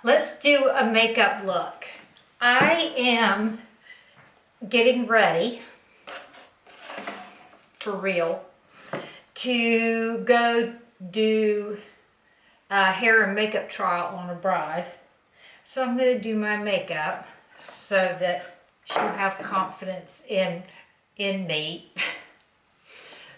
Let's do a makeup look. I am getting ready, for real, to go do a hair and makeup trial on a bride. So I'm going to do my makeup so that she'll have confidence in me.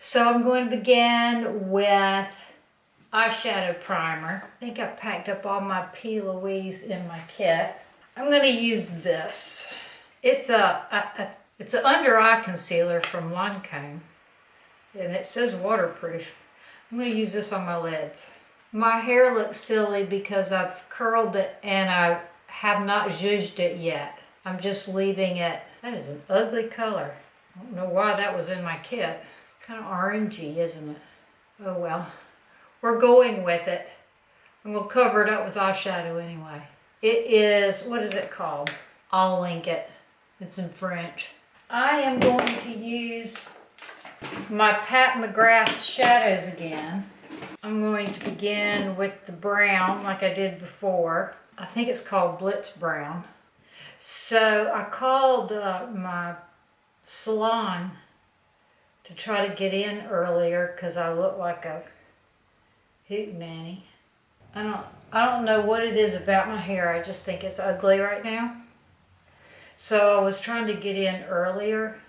So I'm going to begin with eyeshadow primer. I think I packed up all my P. Louise in my kit. I'm going to use this. It's it's an under eye concealer from Lancome, and it says waterproof. I'm going to use this on my lids. My hair looks silly because I've curled it and I have not zhuzhed it yet. I'm just leaving it. That is an ugly color. I don't know why that was in my kit. It's kind of orangey, isn't it? Oh well. We're going with it. I'm going to cover it up with eyeshadow anyway. It is, what is it called? I'll link it. It's in French. I am going to use my Pat McGrath shadows again. I'm going to begin with the brown like I did before. I think it's called Blitz Brown. So I called my salon to try to get in earlier because I look like a hootenanny. I don't know what it is about my hair. I just think it's ugly right now. So I was trying to get in earlier,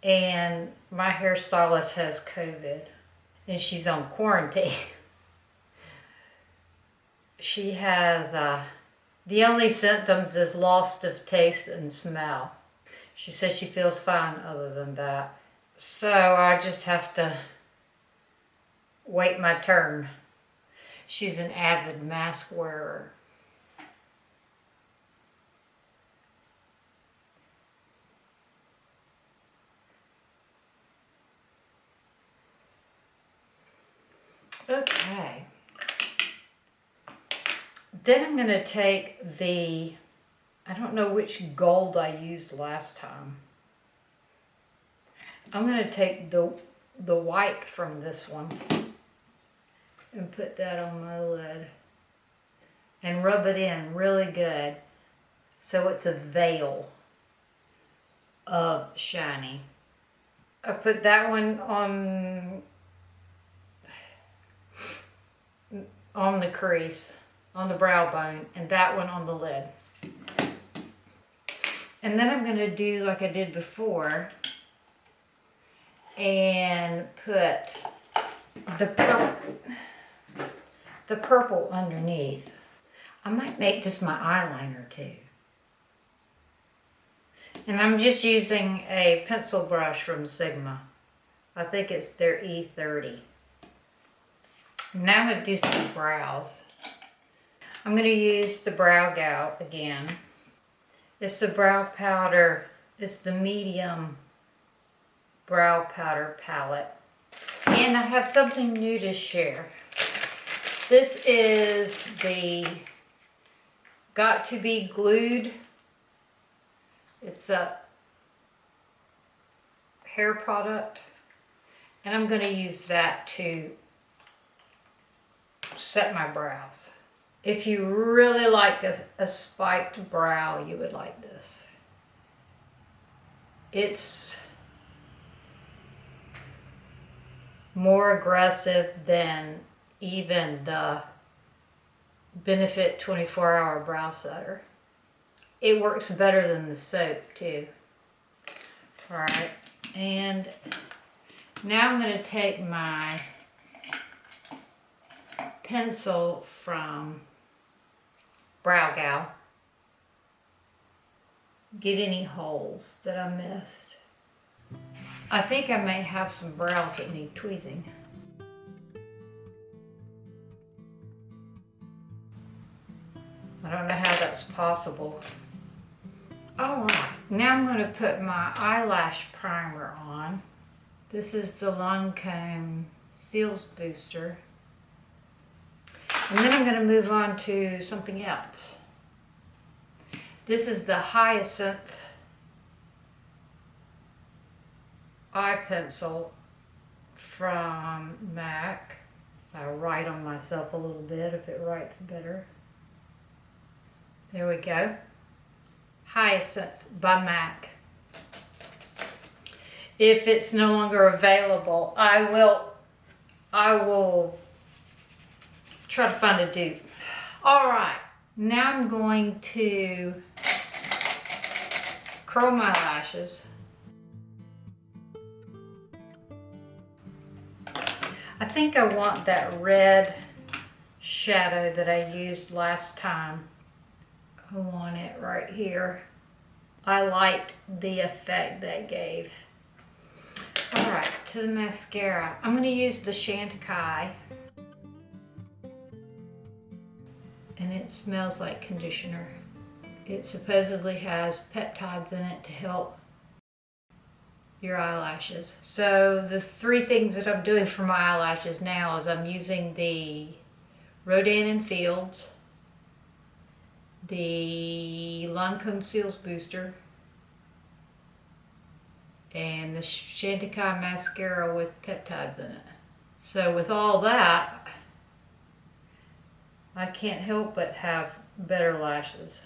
and my hairstylist has COVID and she's on quarantine. She has the only symptoms is loss of taste and smell. She says she feels fine other than that. So I just have to wait my turn. She's an avid mask wearer. Okay. Then I'm going to take the, I don't know which gold I used last time. I'm going to take the white from this one and put that on my lid and rub it in really good so it's a veil of shiny. I put that one on the crease, on the brow bone, and that one on the lid. And then I'm going to do like I did before and put the purple underneath. I might make this my eyeliner too. And I'm just using a pencil brush from Sigma. I think it's their E30. Now I'm going to do some brows. I'm going to use the BrowGal again. It's the brow powder. It's the medium brow powder palette. And I have something new to share. This is the Got to Be Glued. It's a hair product. And I'm going to use that to set my brows. If you really like a spiked brow, you would like this. It's more aggressive than even the Benefit 24-Hour Brow Setter. It works better than the soap too. Alright, and now I'm going to take my pencil from BrowGal, get any holes that I missed. I think I may have some brows that need tweezing. I don't know how that's possible. Alright, now I'm going to put my eyelash primer on. This is the Lancome Cils Booster. And then I'm going to move on to something else. This is the Hyacinth eye pencil from MAC. I write on myself a little bit if it writes better. There we go. Hyacinth by MAC. If it's no longer available, I will try to find a dupe. All right, now I'm going to curl my lashes. I think I want that red shadow that I used last time. I want it right here. I liked the effect that gave. All right, to the mascara. I'm going to use the Chantecaille. And it smells like conditioner. It supposedly has peptides in it to help your eyelashes. So the three things that I'm doing for my eyelashes now is I'm using the Rodan & Fields, the Lancome Cils Booster, and the Chantecaille Mascara with peptides in it. So with all that, I can't help but have better lashes.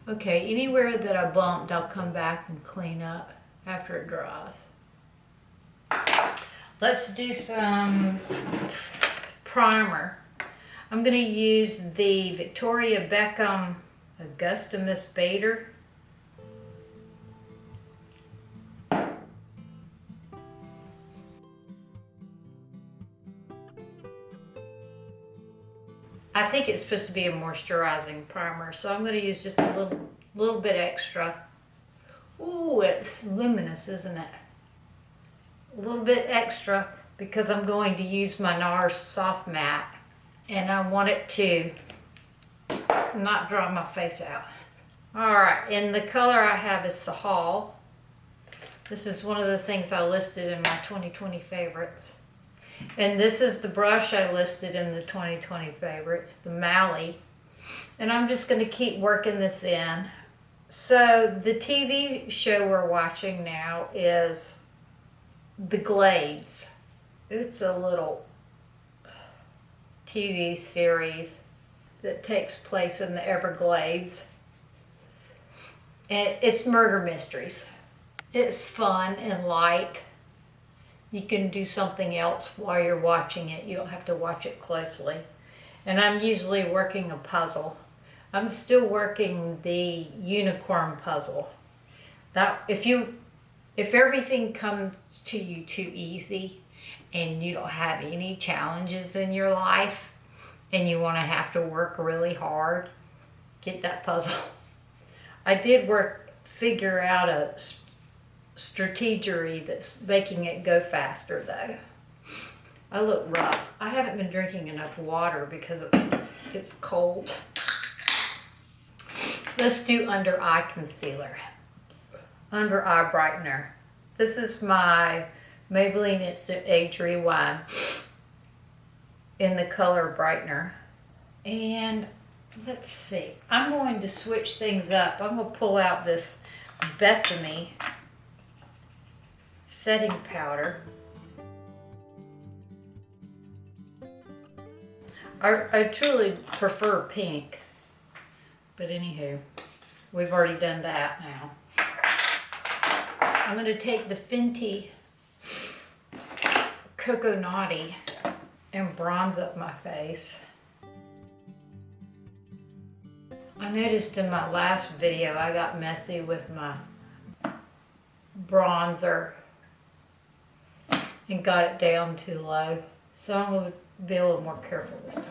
Okay, anywhere that I bumped, I'll come back and clean up after it dries. Let's do some primer. I'm going to use the Victoria Beckham Augusta Miss Bader. I think it's supposed to be a moisturizing primer, so I'm going to use just a little bit extra. Ooh, it's luminous, isn't it? A little bit extra because I'm going to use my NARS Soft Matte, and I want it to not dry my face out. All right, and the color I have is Sahal. This is one of the things I listed in my 2020 favorites. And this is the brush I listed in the 2020 favorites, the Mally. And I'm just going to keep working this in. So the TV show we're watching now is The Glades. It's a little TV series that takes place in the Everglades. And it's murder mysteries. It's fun and light. You can do something else while you're watching it. You don't have to watch it closely. And I'm usually working a puzzle. I'm still working the unicorn puzzle. That if everything comes to you too easy and you don't have any challenges in your life and you want to have to work really hard, get that puzzle. I did figure out a strategery that's making it go faster though. I look rough. I haven't been drinking enough water because it's cold. Let's do under eye concealer. Under eye brightener. This is my Maybelline Instant Age Rewind in the color Brightener. And let's see. I'm going to switch things up. I'm going to pull out this Besame setting powder. I truly prefer pink, but anywho, we've already done that now. I'm going to take the Fenty Coco Naughty and bronze up my face. I noticed in my last video I got messy with my bronzer and got it down too low. So I'm going to be a little more careful this time.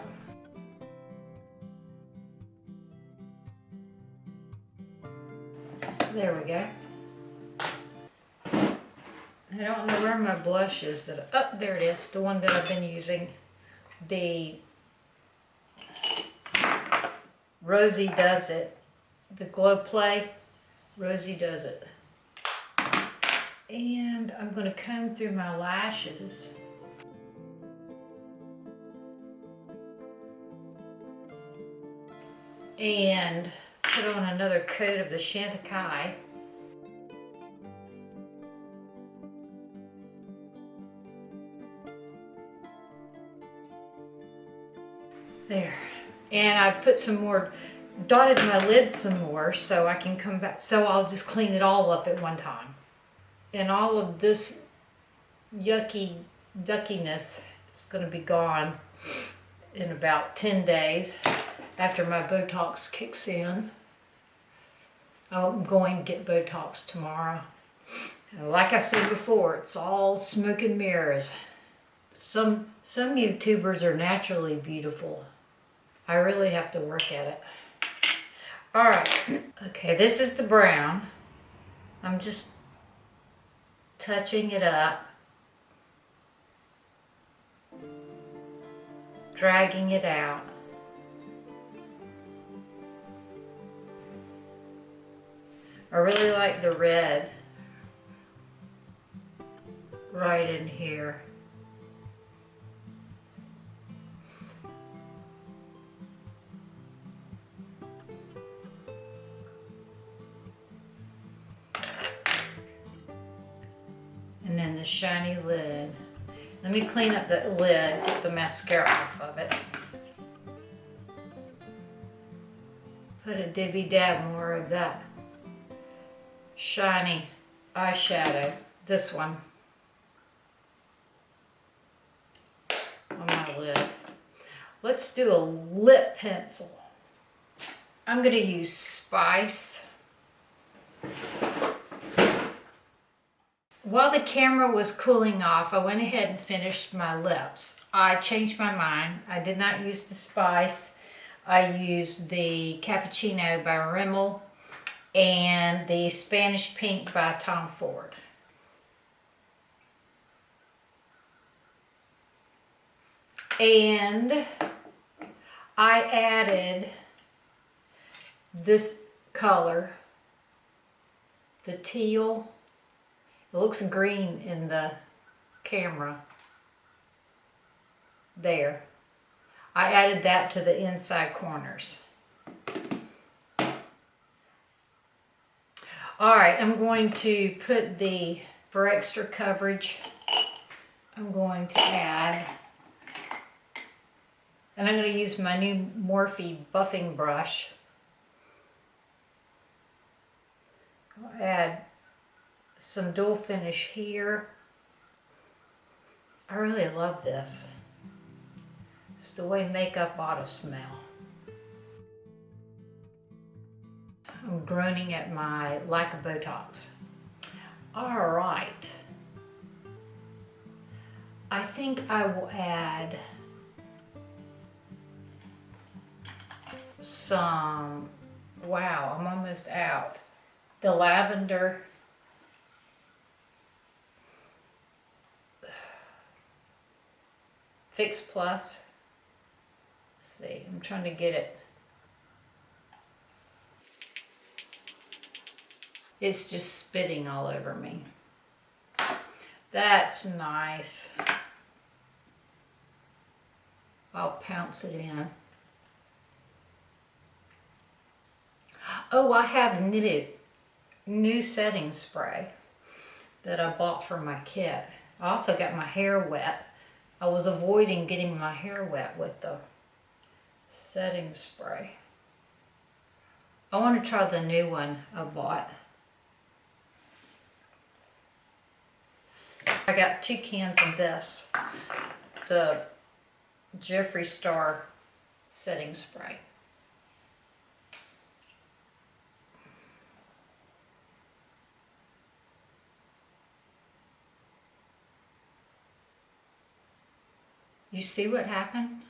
There we go. I don't know where my blush is. Oh, there it is. The one that I've been using. The Rosy Does It. The Glow Play. Rosy Does It. And I'm going to comb through my lashes. And put on another coat of the Chantecaille. There. And I put some more, dotted my lid some more so I can come back. So I'll just clean it all up at one time. And all of this yucky duckiness is going to be gone in about 10 days after my Botox kicks in. I'm going to get Botox tomorrow. And like I said before, it's all smoke and mirrors. Some YouTubers are naturally beautiful. I really have to work at it. All right. Okay, this is the brown. I'm just touching it up. Dragging it out. I really like the red right in here. And then the shiny lid. Let me clean up the lid, get the mascara off of it. Put a dibby dab more of that shiny eyeshadow, this one, on my lid. Let's do a lip pencil. I'm going to use Spice. While the camera was cooling off, I went ahead and finished my lips. I changed my mind. I did not use the Spice. I used the Cappuccino by Rimmel and the Spanish Pink by Tom Ford. And I added this color, the teal. It looks green in the camera. There. I added that to the inside corners. Alright, I'm going to put for extra coverage, I'm going to add, and I'm going to use my new Morphe buffing brush. I'll add some dual finish here. I really love this. It's the way makeup ought to smell. I'm groaning at my lack of Botox. All right. I think I will add some, wow, I'm almost out. The lavender. Fix Plus. Let's see, I'm trying to get it. It's just spitting all over me. That's nice. I'll pounce it in. Oh, I have new setting spray that I bought for my kit. I also got my hair wet. I was avoiding getting my hair wet with the setting spray. I want to try the new one I bought. I got 2 cans of this, the Jeffree Star setting spray. You see what happened?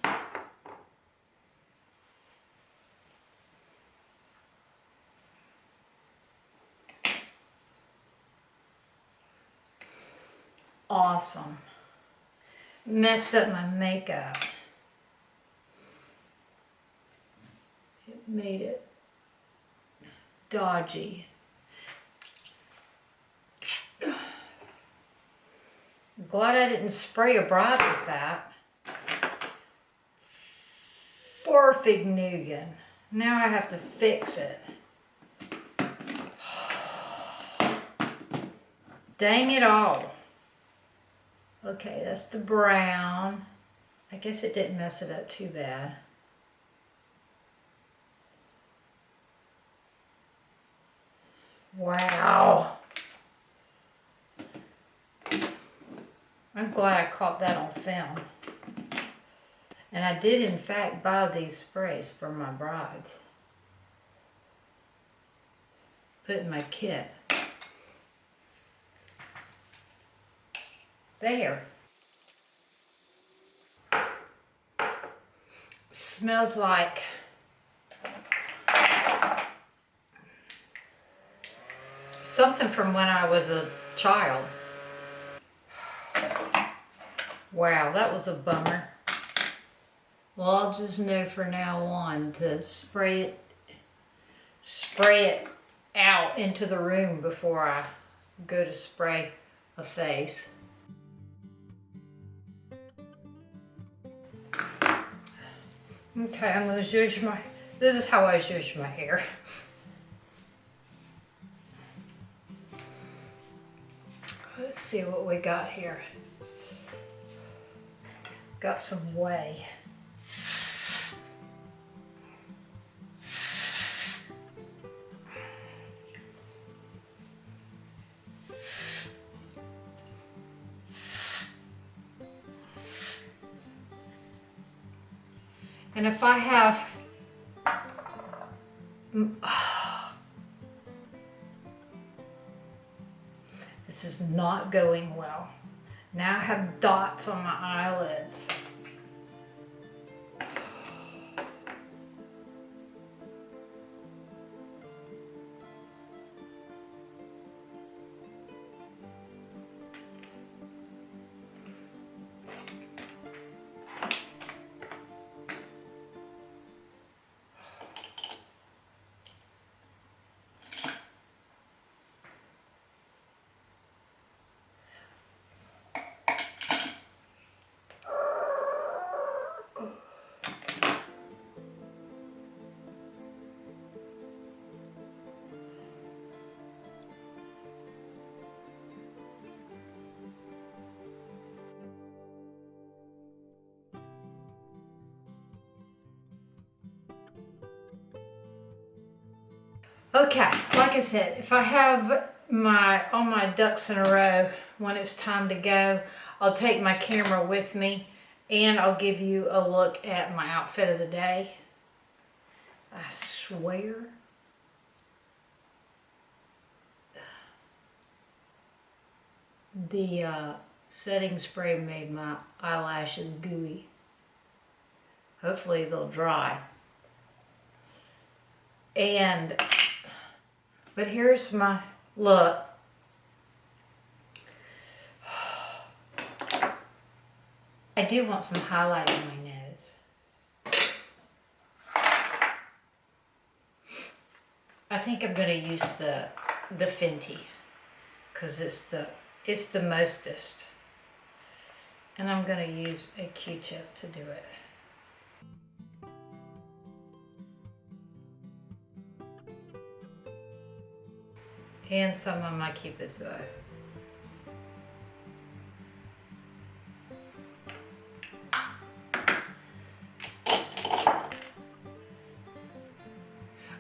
Awesome. Messed up my makeup. It made it dodgy. Glad I didn't spray a bride with that. Forfignugan. Now I have to fix it. Dang it all. Okay, that's the brown. I guess it didn't mess it up too bad. Wow. I'm glad I caught that on film. And I did in fact buy these sprays for my brides. Put in my kit. There. Smells like something from when I was a child. Wow, that was a bummer. Well, I'll just know from now on to spray it out into the room before I go to spray a face. Okay, I'm going to zhuzh this is how I zhuzh my hair. Let's see what we got here. Got some whey. And if I have, this is not going well. Now I have dots on my eyelids. Okay, like I said, if I have all my ducks in a row when it's time to go, I'll take my camera with me and I'll give you a look at my outfit of the day. I swear, the setting spray made my eyelashes gooey. Hopefully they'll dry. But here's my look. I do want some highlight on my nose. I think I'm going to use the Fenty because it's the mostest. And I'm going to use a Q-tip to do it. And some of my Cupid's bow.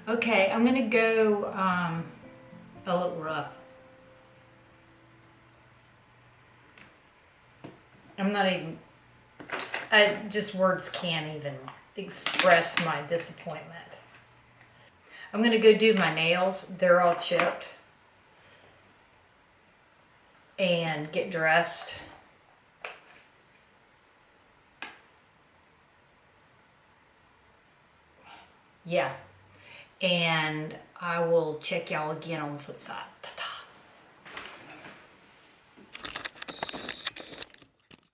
Okay, I'm gonna go a little rough. Just words can't even express my disappointment. I'm gonna go do my nails. They're all chipped. And get dressed. Yeah. And I will check y'all again on the flip side.